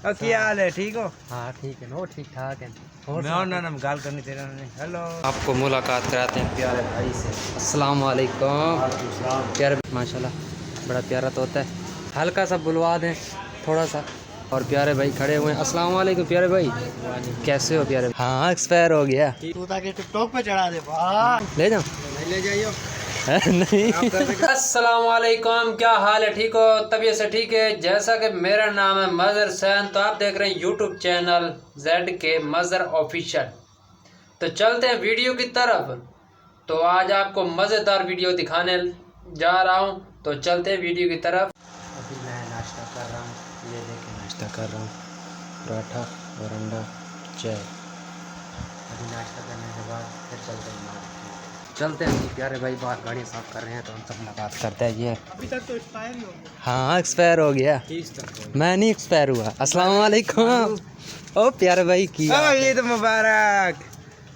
और क्या हाल है, ठीक हो? हाँ ठीक है, नो ठीक ठाक है। मैं गाल करनी तेरा ने। हेलो, आपको मुलाकात कराते हैं प्यारे भाई से। अस्सलाम वालेकुम। प्यारे माशाल्लाह बड़ा प्यारा तोता है, हल्का सा बुलवा दें थोड़ा सा। और प्यारे भाई खड़े हुए हैं। अस्सलाम वालेकुम प्यारे भाई, कैसे हो प्यारे? हाँ एक्सपायर हो गया, तोता के टिकटॉक पे चढ़ा दे। वाह, ले जाओ ले जाइयो। नहीं। अस्सलाम वालेकुम, क्या हाल है? ठीक हो? तबीयत से ठीक है? जैसा कि मेरा नाम है मज़र सैन, तो आप देख रहे हैं YouTube channel ZK Mazhar official. तो चलते हैं वीडियो की तरफ। तो आज आपको मज़ेदार वीडियो दिखाने जा रहा हूं, तो चलते हैं वीडियो की तरफ। अभी मैं नाश्ता कर रहा हूँ, ये देखें नाश्ता कर रहा हूँ, पराठा और अंडा चाय। अभी नाश्ता करने के बाद फिर चलते हैं जी। प्यारे भाई बाहर गाड़ी साफ कर रहे हैं, तो हम सब मुलाकात करते हैं। ये अभी तक तो एक्सपायर ही हो गया। हाँ एक्सपायर हो गया, मैं नहीं एक्सपायर हुआ। अस्सलाम वालेकुम। ओ प्यारे भाई की ईद मुबारक।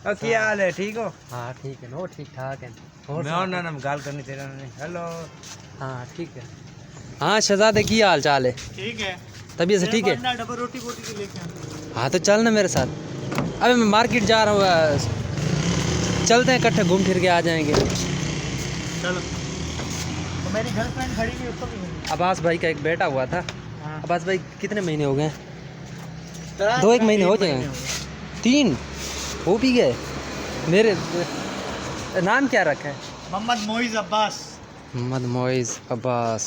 और क्या हाल है, ठीक हो? हाँ ठीक है, नो ठीक ठाक है। मैं गाल करनी तेरा ने। हेलो, हाँ ठीक है। हाँ शहजादे की हाल चाल है? ठीक है। तबीयत से ठीक है? डबल रोटी बोटी के लेके हाँ तो चल ना मेरे साथ। अबे मैं मार्केट जा रहा हूँ, चलते हैं इकट्ठे, घूम फिर के आ जाएंगे। चलो। तो मेरी गर्लफ्रेंड खड़ी थी, उसको भी मिली। अब्बास भाई का एक बेटा हुआ था। हाँ। अब्बास भाई कितने महीने हो गए? 2-1 महीने हो जाएंगे, 3 हो भी गए। मेरे नाम क्या रखा है? मोहम्मद मोइज अब्बास। मोहम्मद मोइज़ अब्बास।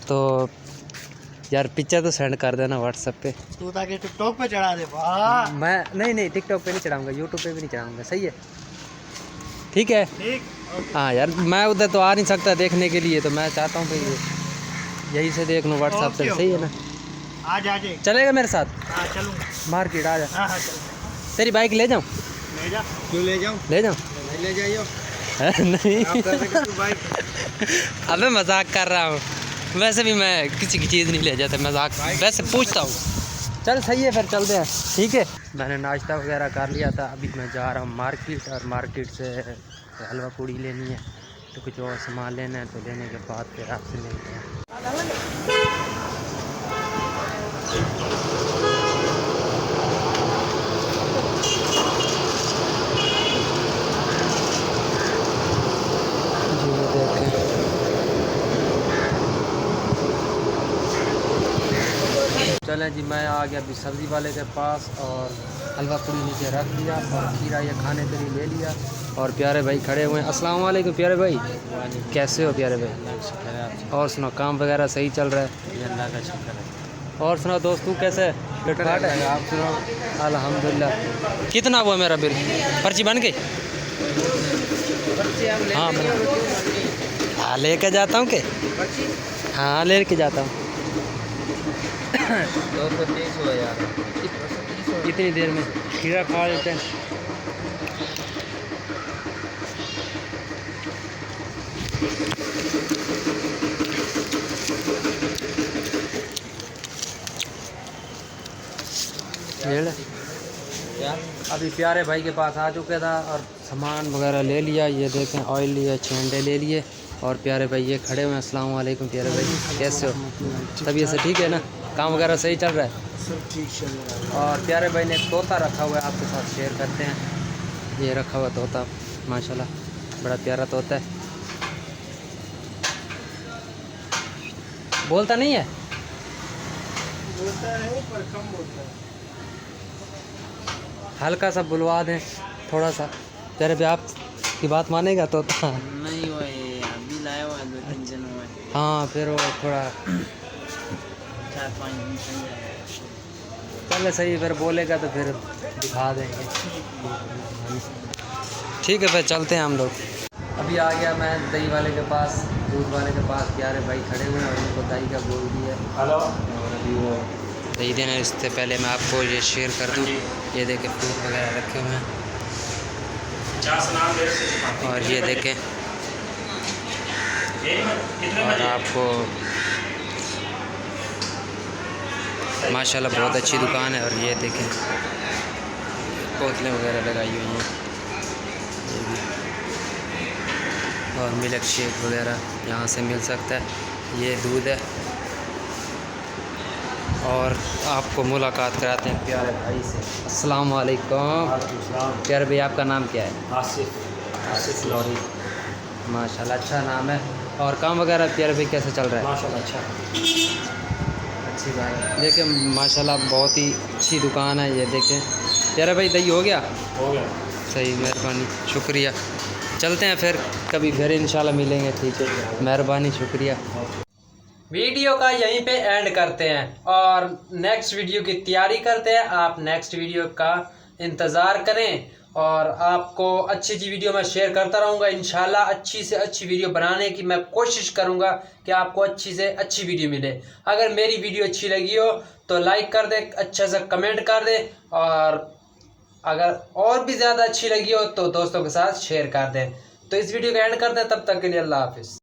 तो यार पिक्चर तो सेंड कर देना व्हाट्सएप पे। तू ताकि टिकटॉक पे चढ़ा दे। वाह, मैं नहीं टिकटॉक पे नहीं चढ़ाऊंगा, यूट्यूब पे भी नहीं चढ़ाऊंगा, सही है? ठीक है। ठीक। हाँ यार मैं उधर तो आ नहीं सकता देखने के लिए, तो मैं चाहता हूँ भाई यही से देख लूँ व्हाट्सएप पे, सही है ना? आज आ जाए। चलेगा मेरे साथ? हाँ चलूँगा। मार्केट आ जा। हाँ हाँ चल। तेरी बाइक ले जाऊँ? ले जा। क्यों ले जाऊँ? ले जाऊँ? ले जाइयो। नहीं बाइक। अबे मजाक कर रहा हूँ, वैसे भी मैं किसी की चीज़ नहीं ले जाता, मजाक वैसे पूछता हूँ। चल सही है, फिर चलते हैं। ठीक है, मैंने नाश्ता वगैरह कर लिया था, अभी मैं जा रहा हूँ मार्केट, और मार्केट से हलवा पूड़ी लेनी है, तो कुछ और सामान लेना है, तो लेने के बाद फिर आपसे मिलते हैं। चलें जी, मैं आ गया अभी सब्ज़ी वाले के पास, और हलवा पूरी नीचे रख दिया, और खीरा ये खाने के लिए ले लिया। और प्यारे भाई खड़े हुए हैं। अस्सलाम वालेकुम प्यारे भाई, कैसे हो प्यारे भाई? और सुनो, काम वगैरह सही चल रहा है? अल्लाह का शुक्र है। और सुनो दोस्त, तू कैसे है? फिटफाट है? आप सुनो। अल्हम्दुलिल्लाह। कितना हुआ मेरा बिल? पर्ची बन गई? हाँ हाँ लेके जाता हूँ के? हाँ लेके जाता हूँ। 230 हुआ यार। कितनी देर में खीरा खा लेते हैं। क्या? अभी प्यारे भाई के पास आ चुका था, और सामान वगैरह ले लिया। ये देखें ऑयल लिया, छेंडे ले लिए, और प्यारे भाई ये खड़े हुए हैं। अस्सलाम वालेकुम प्यारे भाई, कैसे हो? तबीयत से ठीक है ना? काम वगैरह सही चल रहा है? सब ठीक चल रहा है। और प्यारे भाई ने एक तोता रखा हुआ है, आपके साथ शेयर करते हैं। ये रखा हुआ तोता माशाल्लाह बड़ा प्यारा तोता है। बोलता नहीं है? बोलता है पर कम बोलता है। हल्का सा बुलवा दें थोड़ा सा, प्यारे भाई आप की बात मानेगा तोता? नहीं हुआ, ये अभी लाया हुआ है, 2-3 दिन हुए। हाँ फिर वो थोड़ा 4-5 दिन चल जाएगा। चले सही, फिर बोलेगा तो फिर दिखा देंगे। ठीक है, फिर चलते हैं हम लोग। अभी आ गया मैं दही वाले के पास, दूध वाले के पास। प्यारे भाई खड़े हुए हैं, और उनको दही का बोल दिया। हेलो। और अभी वो दही देना, इससे पहले मैं आपको ये शेयर कर दूँ। ये देखें फ्रूट वगैरह रखे हुए हैं, और ये देखें, और आपको माशाल्लाह बहुत अच्छी दुकान है। और ये देखें बोतलें वगैरह लगाई हुई हैं, ये भी, और मिल्क शेक वगैरह यहाँ से मिल सकता है। ये दूध है, और आपको मुलाकात कराते हैं प्यारे भाई से। अस्सलाम वालेकुम। प्यारे भाई, आपका नाम क्या है? आसिफ लौरी। माशाल्लाह, अच्छा नाम है। और काम वगैरह प्यारे भाई कैसे चल रहा है? माशाल्लाह अच्छा। अच्छी बात है। देखिए माशाल्लाह बहुत ही अच्छी दुकान है ये। देखें प्यारे भाई, दही हो गया? हो गया। सही, मेहरबानी, शुक्रिया। चलते हैं फिर फिर इंशाल्लाह मिलेंगे। ठीक है, मेहरबानी, शुक्रिया। वीडियो का यहीं पे एंड करते हैं और नेक्स्ट वीडियो की तैयारी करते हैं। आप नेक्स्ट वीडियो का इंतज़ार करें और आपको अच्छी वीडियो मैं शेयर करता रहूँगा। इंशाल्लाह अच्छी से अच्छी वीडियो बनाने की मैं कोशिश करूँगा कि आपको अच्छी से अच्छी वीडियो मिले। अगर मेरी वीडियो अच्छी लगी हो तो लाइक कर दे, अच्छे से कमेंट कर दे, और अगर और भी ज़्यादा अच्छी लगी हो तो दोस्तों के साथ शेयर कर दें। तो इस वीडियो का एंड करते हैं, तब तक के लिए अल्लाह हाफिज़।